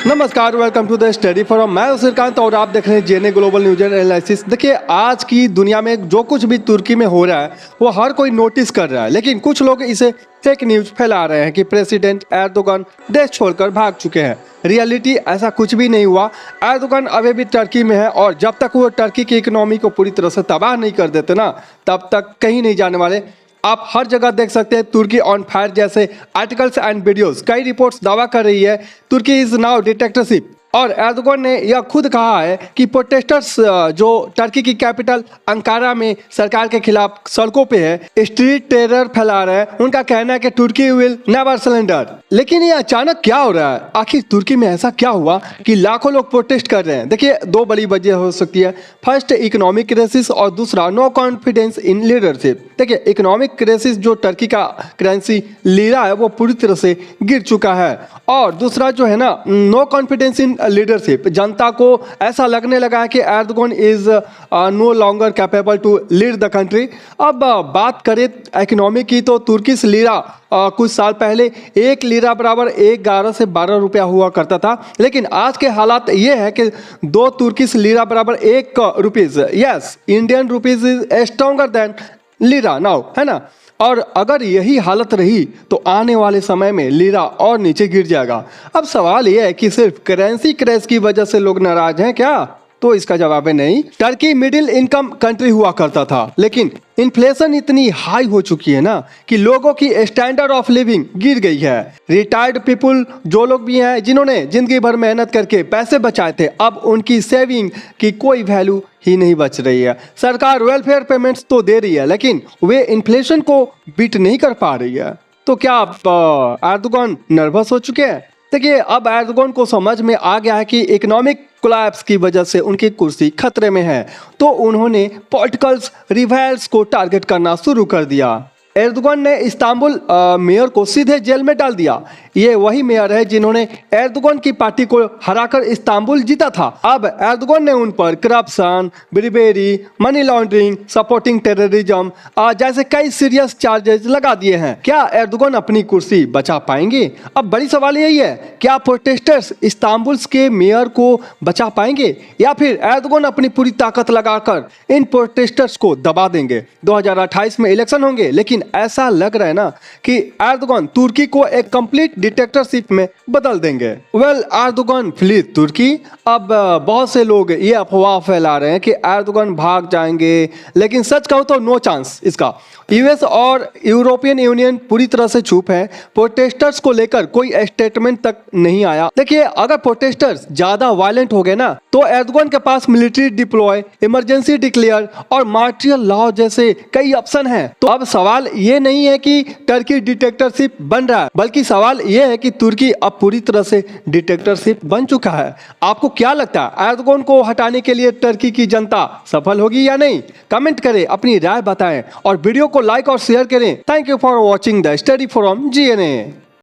नमस्कार, welcome to the study forum. मैं हूं श्रीकांत और आप देख रहे हैं JNA global news and analysis. देखिए, आज की दुनिया में जो कुछ भी तुर्की में हो रहा है वो हर कोई नोटिस कर रहा है, लेकिन कुछ लोग इसे फेक न्यूज फैला रहे हैं कि प्रेसिडेंट एर्दोगन देश छोड़कर भाग चुके हैं। रियलिटी ऐसा कुछ भी नहीं हुआ। एर्दोगन अभी भी टर्की में है और जब तक वो टर्की की इकोनॉमी को पूरी तरह से तबाह नहीं कर देते ना, तब तक कहीं नहीं जाने वाले। आप हर जगह देख सकते हैं तुर्की ऑन फायर जैसे आर्टिकल्स एंड वीडियोस। कई रिपोर्ट्स दावा कर रही है तुर्की इज नाउ डिक्टेटरशिप, और एर्दोगन ने यह खुद कहा है कि प्रोटेस्टर्स जो टर्की की कैपिटल अंकारा में सरकार के खिलाफ सड़कों पे है, स्ट्रीट टेरर फैला रहे हैं। उनका कहना है कि तुर्की विल नेवर सरेंडर। लेकिन ये अचानक क्या हो रहा है? आखिर तुर्की में ऐसा क्या हुआ कि लाखों लोग प्रोटेस्ट कर रहे हैं? देखिए, दो बड़ी वजह हो सकती है। फर्स्ट, इकोनॉमिक क्राइसिस, और दूसरा नो कॉन्फिडेंस इन लीडरशिप। देखिए, इकोनॉमिक क्राइसिस, जो टर्की का करेंसी लीरा है वो पूरी तरह से गिर चुका है, और दूसरा जो है ना, नो कॉन्फिडेंस इन लीडरशिप। जनता को ऐसा लगने लगा है कि Erdogan is no longer capable to lead the country. अब बात करें इकोनॉमी की, तो तुर्किश लीरा कुछ साल पहले एक लीरा बराबर 11 से 12 रुपया हुआ करता था, लेकिन आज के हालात ये है कि 2 तुर्किश लीरा बराबर 1 rupees. Yes, Indian rupees is stronger than lira now, है ना। और अगर यही हालत रही तो आने वाले समय में लीरा और नीचे गिर जाएगा। अब सवाल यह है कि सिर्फ करेंसी क्रैश की वजह से लोग नाराज हैं क्या? तो इसका जवाब है नहीं। टर्की मिडिल इनकम कंट्री हुआ करता था, लेकिन इन्फ्लेशन इतनी हाई हो चुकी है ना कि लोगों की स्टैंडर्ड ऑफ लिविंग गिर गई है। रिटायर्ड पीपुल, जो लोग भी हैं जिन्होंने जिंदगी भर मेहनत करके पैसे बचाए थे, अब उनकी सेविंग की कोई वैल्यू ही नहीं बच रही है। सरकार वेलफेयर पेमेंट्स तो दे रही है, लेकिन वे इन्फ्लेशन को बीट नहीं कर पा रही है। तो क्या एर्दोगन नर्वस हो चुके हैं? देखिए, अब एर्दोगन को समझ में आ गया है कि इकोनॉमिक कोलैप्स की वजह से उनकी कुर्सी खतरे में है, तो उन्होंने पॉलिटिकल रिवाइल्स को टारगेट करना शुरू कर दिया। एर्दोगन ने इस्तांबुल मेयर को सीधे जेल में डाल दिया। ये वही मेयर है जिन्होंने एर्दोगन की पार्टी को हराकर इस्तांबुल जीता था। अब एर्दोगन ने उन पर corruption, bribery, money laundering, supporting terrorism जैसे कई सीरियस चार्जेस लगा दिए हैं। क्या एर्दोगन अपनी कुर्सी बचा पाएंगे? अब बड़ी सवाल यही है, क्या प्रोटेस्टर्स इस्तांबुल के मेयर को बचा पाएंगे, या फिर एर्दोगन अपनी पूरी ताकत लगाकर इन प्रोटेस्टर्स को दबा देंगे? 2028 में इलेक्शन होंगे, लेकिन ऐसा लग रहा है ना कि एर्दोगन तुर्की को एक कंप्लीट डिक्टेटरशिप में बदल देंगे। एर्दोगन फ्ली तुर्की। अब बहुत से लोग ये अफवाह फैला रहे हैं कि एर्दोगन भाग जाएंगे, लेकिन सच कहूं तो नो चांस इसका। यूएस और यूरोपियन यूनियन पूरी तरह से चुप है। प्रोटेस्टर्स को लेकर कोई स्टेटमेंट तक नहीं आया। देखिए, अगर प्रोटेस्टर्स ज्यादा वायलेंट हो गए ना, तो एर्दोगन के पास मिलिट्री डिप्लॉय, इमरजेंसी डिक्लेयर और मार्टियल लॉ जैसे कई ऑप्शन हैं। तो अब सवाल ये नहीं है कि टर्की डिक्टेटरशिप बन रहा है, बल्कि सवाल ये है कि तुर्की अब पूरी तरह से डिक्टेटरशिप बन चुका है। आपको क्या लगता है, एर्दोगन को हटाने के लिए टर्की की जनता सफल होगी या नहीं? कमेंट करें, अपनी राय बताएं और वीडियो को लाइक और शेयर करें। Thank you for watching the study from जेएनए।